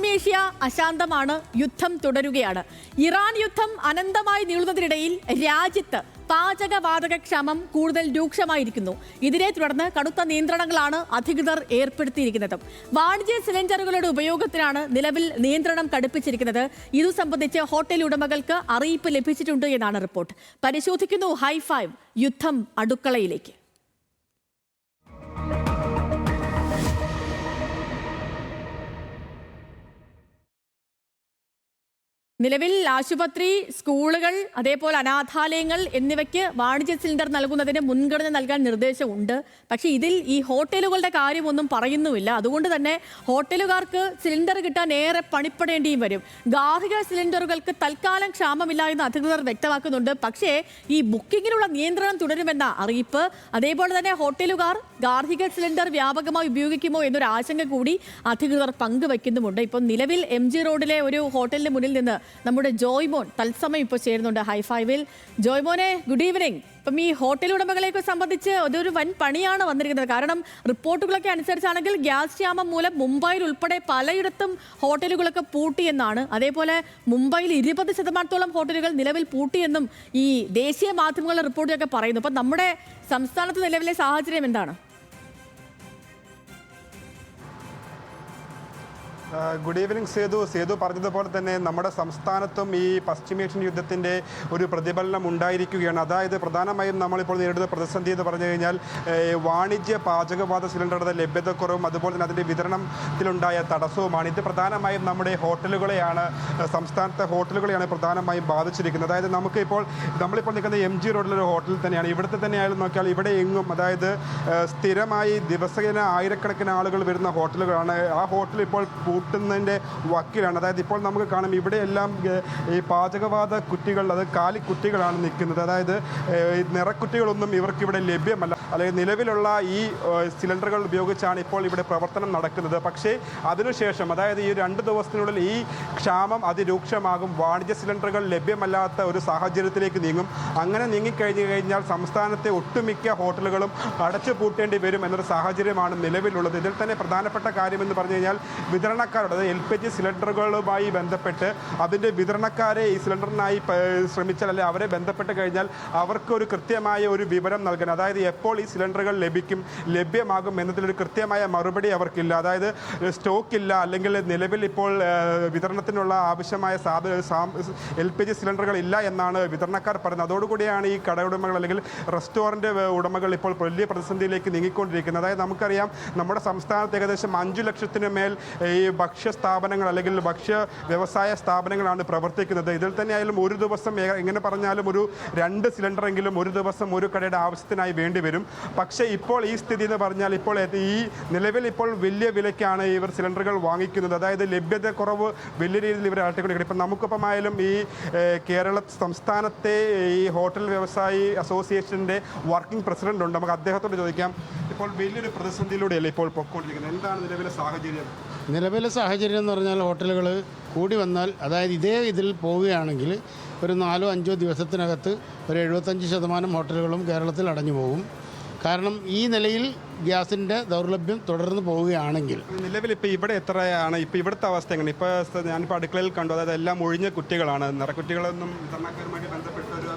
പശ്ചിമേഷ്യ അശാന്തമാണ്, യുദ്ധം തുടരുകയാണ്. ഇറാൻ യുദ്ധം അനന്തമായി നീളുന്നതിനിടയിൽ രാജ്യത്ത് പാചകവാതകക്ഷാമം കൂടുതൽ രൂക്ഷമായിരിക്കുന്നു. ഇതിനെ തുടർന്ന് കടുത്ത നിയന്ത്രണങ്ങളാണ് അധികൃതർ ഏർപ്പെടുത്തിയിരിക്കുന്നത്. വാണിജ്യ സിലിണ്ടറുകളുടെ ഉപയോഗത്തിനാണ് നിലവിൽ നിയന്ത്രണം കടുപ്പിച്ചിരിക്കുന്നത്. ഇതു സംബന്ധിച്ച് ഹോട്ടൽ ഉടമകൾക്ക് അറിയിപ്പ് ലഭിച്ചിട്ടുണ്ട് എന്നാണ് റിപ്പോർട്ട്. പരിശോധിക്കുന്നു ഹൈ5 യുദ്ധം അടുക്കളയിലേക്ക്. നിലവിൽ ആശുപത്രി, സ്കൂളുകൾ, അതേപോലെ അനാഥാലയങ്ങൾ എന്നിവയ്ക്ക് വാണിജ്യ സിലിണ്ടർ നൽകുന്നതിന് മുൻഗണന നൽകാൻ നിർദ്ദേശമുണ്ട്. പക്ഷേ ഇതിൽ ഈ ഹോട്ടലുകളുടെ കാര്യമൊന്നും പറയുന്നുമില്ല. അതുകൊണ്ട് തന്നെ ഹോട്ടലുകാർക്ക് സിലിണ്ടർ കിട്ടാൻ ഏറെ പണിപ്പെടേണ്ടിയും വരും. ഗാർഹിക സിലിണ്ടറുകൾക്ക് തൽക്കാലം ക്ഷാമമില്ല എന്ന് അധികൃതർ വ്യക്തമാക്കുന്നുണ്ട്. പക്ഷേ ഈ ബുക്കിങ്ങിനുള്ള നിയന്ത്രണം തുടരുമെന്ന അറിയിപ്പ്, അതേപോലെ തന്നെ ഹോട്ടലുകാർ ഗാർഹിക സിലിണ്ടർ വ്യാപകമായി ഉപയോഗിക്കുമോ എന്നൊരു ആശങ്ക കൂടി അധികൃതർ പങ്കുവയ്ക്കുന്നുമുണ്ട്. ഇപ്പോൾ നിലവിൽ MG റോഡിലെ ഒരു ഹോട്ടലിന് മുന്നിൽ നിന്ന് നമ്മുടെ ജോയ്മോൻ തത്സമയം ഇപ്പോൾ ചേരുന്നുണ്ട് ഹൈ5-ൽ. ജോയ്മോനെ, ഗുഡ് ഈവനിങ്. ഇപ്പം ഈ ഹോട്ടൽ ഉടമകളെയൊക്കെ സംബന്ധിച്ച് അതൊരു വൻ പണിയാണ് വന്നിരിക്കുന്നത്. കാരണം റിപ്പോർട്ടുകളൊക്കെ അനുസരിച്ചാണെങ്കിൽ ഗ്യാസ് ക്ഷാമം മൂലം മുംബൈയിൽ ഉൾപ്പെടെ പലയിടത്തും ഹോട്ടലുകളൊക്കെ പൂട്ടിയെന്നാണ്. അതേപോലെ മുംബൈയിൽ 20% ഹോട്ടലുകൾ നിലവിൽ പൂട്ടിയെന്നും ഈ ദേശീയ മാധ്യമങ്ങളുടെ റിപ്പോർട്ടിലൊക്കെ പറയുന്നു. അപ്പം നമ്മുടെ സംസ്ഥാനത്ത് നിലവിലെ സാഹചര്യം എന്താണ്? ഗുഡ് ഈവനിങ് സേതു പറഞ്ഞതുപോലെ തന്നെ നമ്മുടെ സംസ്ഥാനത്തും ഈ പശ്ചിമേഷ്യൻ യുദ്ധത്തിൻ്റെ ഒരു പ്രതിഫലനം ഉണ്ടായിരിക്കുകയാണ്. അതായത് പ്രധാനമായും നമ്മളിപ്പോൾ നേരിടുന്ന പ്രതിസന്ധി എന്ന് പറഞ്ഞു കഴിഞ്ഞാൽ വാണിജ്യ പാചകവാത സിലിണ്ടറുടെ ലഭ്യതക്കുറവും അതുപോലെ തന്നെ അതിൻ്റെ വിതരണത്തിലുണ്ടായ തടസ്സവുമാണ്. ഇത് പ്രധാനമായും നമ്മുടെ സംസ്ഥാനത്തെ ഹോട്ടലുകളെയാണ് പ്രധാനമായും ബാധിച്ചിരിക്കുന്നത്. അതായത് നമ്മളിപ്പോൾ നിൽക്കുന്ന MG റോഡിലൊരു ഹോട്ടലിൽ തന്നെയാണ്. ഇവിടുത്തെ തന്നെ ആയാലും നോക്കിയാൽ ഇവിടെ എങ്ങും, അതായത് സ്ഥിരമായി ദിവസേന ആയിരക്കണക്കിന് ആളുകൾ വരുന്ന ഹോട്ടലുകളാണ്. ആ ഹോട്ടൽ ഇപ്പോൾ കൂട്ടുന്നതിൻ്റെ വക്കിലാണ്. അതായത് ഇപ്പോൾ നമുക്ക് കാണാം ഇവിടെയെല്ലാം ഈ പാചകവാത കുറ്റികൾ, അത് കാലിക്കുറ്റികളാണ് നിൽക്കുന്നത്. അതായത് നിറക്കുറ്റികളൊന്നും ഇവർക്കിവിടെ ലഭ്യമല്ല. അല്ലെങ്കിൽ നിലവിലുള്ള ഈ സിലിണ്ടറുകൾ ഉപയോഗിച്ചാണ് ഇപ്പോൾ ഇവിടെ പ്രവർത്തനം നടക്കുന്നത്. പക്ഷേ അതിനുശേഷം, അതായത് ഈ 2 ദിവസത്തിനുള്ളിൽ ഈ ക്ഷാമം അതിരൂക്ഷമാകും. വാണിജ്യ സിലിണ്ടറുകൾ ലഭ്യമല്ലാത്ത ഒരു സാഹചര്യത്തിലേക്ക് നീങ്ങും. അങ്ങനെ നീങ്ങിക്കഴിഞ്ഞു കഴിഞ്ഞാൽ സംസ്ഥാനത്തെ ഒട്ടുമിക്ക ഹോട്ടലുകളും അടച്ചു പൂട്ടേണ്ടി വരും എന്നൊരു സാഹചര്യമാണ് നിലവിലുള്ളത്. ഇതിൽ തന്നെ പ്രധാനപ്പെട്ട കാര്യമെന്ന് പറഞ്ഞു കഴിഞ്ഞാൽ വിതരണക്കാരുടെ, അതായത് LPG സിലിണ്ടറുകളുമായി ബന്ധപ്പെട്ട് അതിൻ്റെ വിതരണക്കാരെ ഈ സിലിണ്ടറിനായി ശ്രമിച്ചാൽ, അല്ലെങ്കിൽ അവരെ ബന്ധപ്പെട്ട് കഴിഞ്ഞാൽ അവർക്ക് ഒരു കൃത്യമായ ഒരു വിവരം നൽകണം. അതായത് എപ്പോൾ ഈ സിലിണ്ടറുകൾ ലഭ്യമാകും എന്നതിലൊരു കൃത്യമായ മറുപടി അവർക്കില്ല. അതായത് സ്റ്റോക്ക് ഇല്ല, അല്ലെങ്കിൽ നിലവിൽ ഇപ്പോൾ വിതരണത്തിനുള്ള ആവശ്യമായ LPG സിലിണ്ടറുകൾ ഇല്ല എന്നാണ് വിതരണക്കാർ പറയുന്നത്. അതോടുകൂടിയാണ് ഈ കട ഉടമകൾ അല്ലെങ്കിൽ റെസ്റ്റോറൻറ്റ് ഉടമകൾ ഇപ്പോൾ വലിയ പ്രതിസന്ധിയിലേക്ക് നീങ്ങിക്കൊണ്ടിരിക്കുന്നത്. അതായത് നമുക്കറിയാം നമ്മുടെ സംസ്ഥാനത്ത് ഏകദേശം 5 ലക്ഷത്തിന് മേൽ ഈ ഭക്ഷ്യ സ്ഥാപനങ്ങൾ അല്ലെങ്കിൽ ഭക്ഷ്യ വ്യവസായ സ്ഥാപനങ്ങളാണ് പ്രവർത്തിക്കുന്നത്. ഇതിൽ തന്നെ ആയാലും ഒരു ദിവസം എങ്ങനെ പറഞ്ഞാലും ഒരു 2 സിലിണ്ടറെങ്കിലും ഒരു ദിവസം ഒരു കടയുടെ ആവശ്യത്തിനായി വേണ്ടി വരും. പക്ഷേ ഇപ്പോൾ ഈ സ്ഥിതി എന്ന് പറഞ്ഞാൽ ഇപ്പോൾ ഈ നിലവിൽ ഇപ്പോൾ വലിയ വിലയ്ക്കാണ് ഇവർ സിലിണ്ടറുകൾ വാങ്ങിക്കുന്നത്. അതായത് ലഭ്യത കുറവ് വലിയ രീതിയിൽ ഇവർ അലട്ടിക്കൊണ്ടിരിക്കുന്നത്. ഇപ്പം നമുക്കിപ്പമായാലും ഈ സംസ്ഥാനത്തെ ഈ ഹോട്ടൽ വ്യവസായി അസോസിയേഷൻ്റെ വർക്കിംഗ് പ്രസിഡന്റ് ഉണ്ട്. നമുക്ക് അദ്ദേഹത്തോട് ചോദിക്കാം, ഇപ്പോൾ വലിയൊരു പ്രതിസന്ധിയിലൂടെയല്ലേ ഇപ്പോൾ പൊയ്ക്കൊണ്ടിരിക്കുന്നത്, എന്താണ് നിലവിലെ സാഹചര്യം? നിലവിലെ സാഹചര്യം എന്ന് പറഞ്ഞാൽ ഹോട്ടലുകൾ കൂടി വന്നാൽ, അതായത് ഇതിൽ പോവുകയാണെങ്കിൽ ഒരു 4-5 ദിവസത്തിനകത്ത് ഒരു 75% ഹോട്ടലുകളും കേരളത്തിൽ അടഞ്ഞു പോകും. കാരണം ഈ നിലയിൽ ഗ്യാസിൻ്റെ ദൗർലഭ്യം തുടർന്ന് പോവുകയാണെങ്കിൽ നിലവിൽ ഇപ്പോൾ ഇവിടെ എത്രയാണ് ഇപ്പോൾ ഇവിടുത്തെ അവസ്ഥ എങ്ങനെ? ഇപ്പോൾ ഞാനിപ്പോൾ അടുക്കളയിൽ കണ്ടു, അതായത് എല്ലാം ഒഴിഞ്ഞ കുറ്റികളാണ്. നിറക്കുറ്റികളൊന്നും വിതരണക്കാരുമായി ബന്ധപ്പെട്ടൊരു,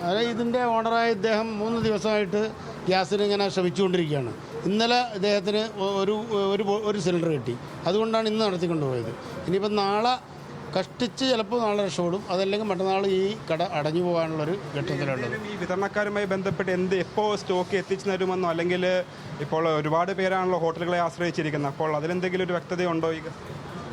അതായത് ഇതിൻ്റെ ഓണറായ ഇദ്ദേഹം 3 ദിവസമായിട്ട് ഗ്യാസിന് ഇങ്ങനെ ശ്രമിച്ചുകൊണ്ടിരിക്കുകയാണ്. ഇന്നലെ ഇദ്ദേഹത്തിന് ഒരു സിലിണ്ടർ കിട്ടി. അതുകൊണ്ടാണ് ഇന്ന് നടത്തിക്കൊണ്ടുപോയത്. ഇനിയിപ്പം നാളെ കഷ്ടിച്ച് ചിലപ്പോൾ നാളെ രക്ഷപ്പെടും, അതല്ലെങ്കിൽ മറ്റന്നാൾ ഈ കട അടഞ്ഞു പോകാനുള്ളൊരു ഘട്ടത്തിലുള്ളത്. ഈ വിതരണക്കാരുമായി ബന്ധപ്പെട്ട് എപ്പോൾ സ്റ്റോക്ക് എത്തിച്ചു തരുമെന്നോ, അല്ലെങ്കിൽ ഇപ്പോൾ ഒരുപാട് പേരാണല്ലോ ഹോട്ടലുകളെ ആശ്രയിച്ചിരിക്കുന്നത്, അപ്പോൾ അതിലെന്തെങ്കിലും ഒരു വ്യക്തതയുണ്ടോ?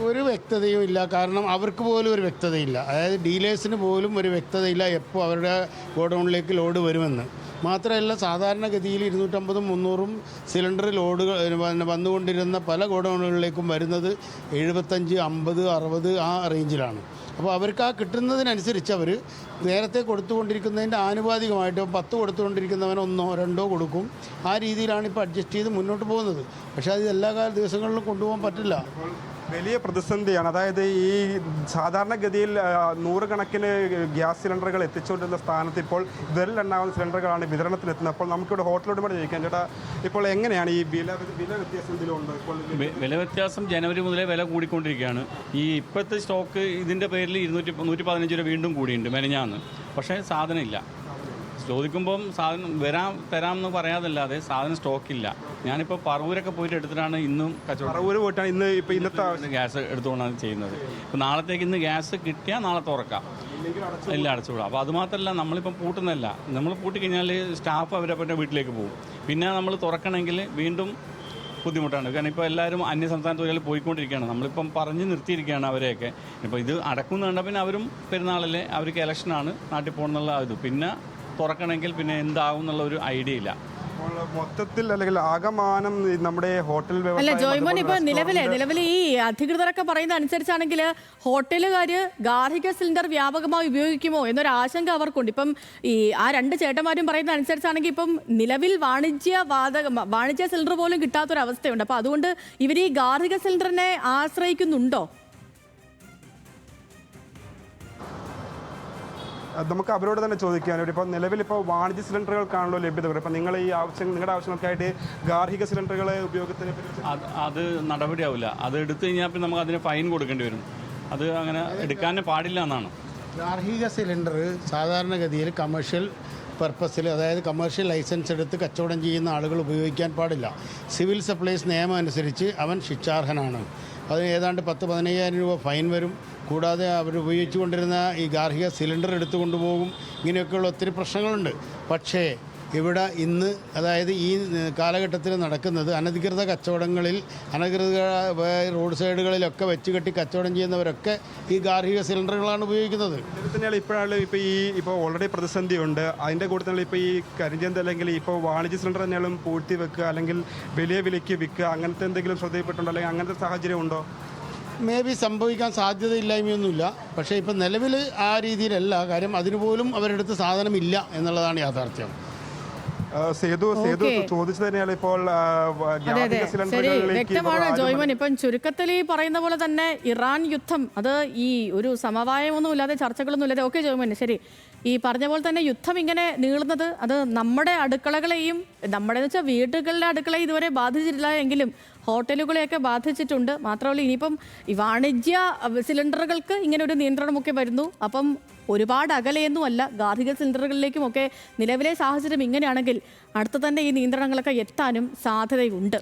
ഒരു വ്യക്തതയും ഇല്ല. കാരണം അവർക്ക് പോലും ഒരു വ്യക്തതയില്ല. അതായത് ഡീലേഴ്സിന് പോലും ഒരു വ്യക്തതയില്ല എപ്പോൾ അവരുടെ ഗോഡൗണിലേക്ക് ലോഡ് വരുമെന്ന്. മാത്രമല്ല, സാധാരണഗതിയിൽ 250-300 സിലിണ്ടർ ലോഡുകൾ വന്നുകൊണ്ടിരുന്ന പല ഗോഡൗണുകളിലേക്കും വരുന്നത് 75, 50, 60 ആ റേഞ്ചിലാണ്. അപ്പോൾ അവർക്ക് ആ കിട്ടുന്നതിനനുസരിച്ച് അവർ നേരത്തെ കൊടുത്തുകൊണ്ടിരിക്കുന്നതിൻ്റെ ആനുപാതികമായിട്ട് 10 കൊടുത്തുകൊണ്ടിരിക്കുന്നവൻ 1-2 കൊടുക്കും. ആ രീതിയിലാണ് ഇപ്പോൾ അഡ്ജസ്റ്റ് ചെയ്ത് മുന്നോട്ട് പോകുന്നത്. പക്ഷേ അത് എല്ലാ ദിവസങ്ങളിലും കൊണ്ടുപോകാൻ പറ്റില്ല. വലിയ പ്രതിസന്ധിയാണ്. അതായത് ഈ സാധാരണഗതിയിൽ നൂറുകണക്കിന് ഗ്യാസ് സിലിണ്ടറുകൾ എത്തിച്ചുകൊണ്ടിരുന്ന സ്ഥാനത്ത് ഇപ്പോൾ വിരലെണ്ണാവുന്ന സിലിണ്ടറുകളാണ് വിതരണത്തിനെത്തുന്നത്. അപ്പോൾ നമുക്കിവിടെ ഹോട്ടലോടുമായി ചോദിക്കാം, ചേട്ടാ ഇപ്പോൾ എങ്ങനെയാണ് ഈ വില വ്യത്യാസം ഇതിലുണ്ട്? ഇപ്പോൾ വില വ്യത്യാസം ജനുവരി മുതലേ വില കൂടിക്കൊണ്ടിരിക്കുകയാണ്. ഈ ഇപ്പോഴത്തെ സ്റ്റോക്ക് ഇതിൻ്റെ പേരിൽ 115 രൂപ വീണ്ടും കൂടിയുണ്ട് മെനഞ്ഞാന്ന്. പക്ഷേ സാധനം ഇല്ല. ചോദിക്കുമ്പം സാധനം തരാമെന്ന് പറയാതല്ലാതെ സാധനം സ്റ്റോക്കില്ല. ഞാനിപ്പോൾ പറവൂരൊക്കെ പോയിട്ട് എടുത്തിട്ടാണ് ഇന്നും പറവൂര് പോയിട്ടാണ് ഇന്നത്തെ ഗ്യാസ് എടുത്തുകൊണ്ടാണ് ചെയ്യുന്നത്. ഇപ്പോൾ നാളത്തേക്ക് ഇന്ന് ഗ്യാസ് കിട്ടിയാൽ നാളെ തുറക്കാം, ഇല്ല അടച്ചുവിടാം. അപ്പോൾ അതുമാത്രമല്ല, നമ്മളിപ്പം പൂട്ടുന്നതല്ല, നമ്മൾ പൂട്ടിക്കഴിഞ്ഞാൽ സ്റ്റാഫ് അവരെ വീട്ടിലേക്ക് പോകും. പിന്നെ നമ്മൾ തുറക്കണമെങ്കിൽ വീണ്ടും ബുദ്ധിമുട്ടാണ്. കാരണം ഇപ്പോൾ എല്ലാവരും അന്യസംസ്ഥാന തൊഴിലാളി പോയിക്കൊണ്ടിരിക്കുകയാണ്. നമ്മളിപ്പം പറഞ്ഞ് നിർത്തിയിരിക്കുകയാണ് അവരെയൊക്കെ. ഇപ്പോൾ ഇത് അടക്കുന്ന കണ്ടാൽ പിന്നെ അവരും പെരുന്നാളല്ലേ, അവർക്ക് ഇലക്ഷനാണ്, നാട്ടിൽ പോകണമെന്നുള്ള ഇത്. പിന്നെ തുറക്കണമെങ്കിൽ പിന്നെ എന്താവും എന്നുള്ള ഒരു ഐഡിയ ഇല്ല. മൊത്തത്തിൽ അല്ലെങ്കിൽ ആകമാനം നമ്മുടെ ഹോട്ടൽ അല്ല ജോയ്മോൻ, ഇപ്പൊ നിലവിലെ ഈ അധികൃതരൊക്കെ പറയുന്ന അനുസരിച്ചാണെങ്കിൽ ഹോട്ടലുകാര് ഗാർഹിക സിലിണ്ടർ വ്യാപകമായി ഉപയോഗിക്കുമോ എന്നൊരു ആശങ്ക അവർക്കുണ്ട്. ഇപ്പം ഈ ആ രണ്ട് ചേട്ടന്മാരും പറയുന്ന അനുസരിച്ചാണെങ്കിൽ ഇപ്പം നിലവിൽ വാണിജ്യ സിലിണ്ടർ പോലും കിട്ടാത്തൊരവസ്ഥയുണ്ട്. അപ്പൊ അതുകൊണ്ട് ഇവർ ഈ ഗാർഹിക സിലിണ്ടറിനെ ആശ്രയിക്കുന്നുണ്ടോ? നമുക്ക് അവരോട് തന്നെ ചോദിക്കാൻ. ഇപ്പോൾ നിലവിൽ ഇപ്പോൾ വാണിജ്യ സിലിണ്ടറുകൾക്കാണല്ലോ ലഭ്യത. ഇപ്പം നിങ്ങൾ ഈ നിങ്ങളുടെ ആവശ്യങ്ങൾക്കായിട്ട് ഗാർഹിക സിലിണ്ടറുകളെ ഉപയോഗത്തിന് അത് നടപടിയാവില്ല. അത് എടുത്തു കഴിഞ്ഞാൽ പിന്നെ നമുക്ക് അതിന് ഫൈൻ കൊടുക്കേണ്ടി വരും. അത് അങ്ങനെ എടുക്കാൻ പാടില്ല എന്നാണ്. ഗാർഹിക സിലിണ്ടർ സാധാരണഗതിയിൽ കമേഴ്ഷ്യൽ പർപ്പസിൽ, അതായത് കമേഴ്ഷ്യൽ ലൈസൻസ് എടുത്ത് കച്ചവടം ചെയ്യുന്ന ആളുകൾ ഉപയോഗിക്കാൻ പാടില്ല. സിവിൽ സപ്ലൈസ് നിയമം അനുസരിച്ച് അവൻ ശിക്ഷാർഹനാണ്. അതിന് ഏതാണ്ട് 10-15,000 രൂപ ഫൈൻ വരും. കൂടാതെ അവർ ഉപയോഗിച്ചു കൊണ്ടിരുന്ന ഈ ഗാർഹിക സിലിണ്ടർ എടുത്തു കൊണ്ടുപോകും. ഇങ്ങനെയൊക്കെയുള്ള ഒത്തിരി പ്രശ്നങ്ങളുണ്ട്. പക്ഷേ ഇവിടെ ഇന്ന്, അതായത് ഈ കാലഘട്ടത്തിൽ നടക്കുന്നത് അനധികൃത കച്ചവടങ്ങളിൽ, അനധികൃത റോഡ് സൈഡുകളിലൊക്കെ വെച്ച് കെട്ടി കച്ചവടം ചെയ്യുന്നവരൊക്കെ ഈ ഗാർഹിക സിലിണ്ടറുകളാണ് ഉപയോഗിക്കുന്നത്. തന്നെയാണ് ഇപ്പോഴാണ് ഇപ്പോൾ ഓൾറെഡി പ്രതിസന്ധിയുണ്ട്. അതിൻ്റെ കൂടെ തന്നെ ഇപ്പോൾ ഈ കരിഞ്ചന്ത് അല്ലെങ്കിൽ ഇപ്പോൾ വാണിജ്യ സിലിണ്ടർ തന്നെയാലും പൂഴ്ത്തി വെക്കുക അല്ലെങ്കിൽ വലിയ വിലയ്ക്ക് വിൽക്കുക, അങ്ങനത്തെ എന്തെങ്കിലും ശ്രദ്ധയിൽപ്പെട്ടുണ്ടോ അല്ലെങ്കിൽ അങ്ങനത്തെ സാഹചര്യം ഉണ്ടോ? മേ ബി സംഭവിക്കാൻ സാധ്യതയില്ലായ്മയൊന്നുമില്ല. പക്ഷേ ഇപ്പം നിലവിൽ ആ രീതിയിലല്ല. കാര്യം അതിനുപോലും അവരെടുത്ത് സാധനമില്ല എന്നുള്ളതാണ് യാഥാർത്ഥ്യം. സേതു ചോദിച്ചു തന്നെയാണ് ഇപ്പോൾ ശരി, വ്യക്തമാണ് ജോയ്മൻ. ഇപ്പം ചുരുക്കത്തിൽ ഈ പറയുന്ന പോലെ തന്നെ ഇറാൻ യുദ്ധം, അത് ഈ ഒരു സമവായമൊന്നും ഇല്ലാതെ, ചർച്ചകളൊന്നും ഇല്ലാതെ, ഓക്കെ ജോയ്മൻ ശരി, ഈ പറഞ്ഞ പോലെ തന്നെ യുദ്ധം ഇങ്ങനെ നീളുന്നത് അത് നമ്മുടെ അടുക്കളകളെയും, നമ്മുടെ വെച്ചാൽ വീടുകളിലെ അടുക്കളയെ ഇതുവരെ ബാധിച്ചിട്ടില്ല എങ്കിലും ഹോട്ടലുകളെയൊക്കെ ബാധിച്ചിട്ടുണ്ട്. മാത്രമല്ല ഇനിയിപ്പം ഈ വാണിജ്യ സിലിണ്ടറുകൾക്ക് ഇങ്ങനെ ഒരു നിയന്ത്രണമൊക്കെ വരുന്നു. അപ്പം ഒരുപാട് അകലെയൊന്നുമല്ല, ഗാർഹിക സിലിണ്ടറുകളിലേക്കുമൊക്കെ നിലവിലെ സാഹചര്യം ഇങ്ങനെയാണെങ്കിൽ അടുത്ത് തന്നെ ഈ നിയന്ത്രണങ്ങളൊക്കെ എത്താനും സാധ്യതയുണ്ട്.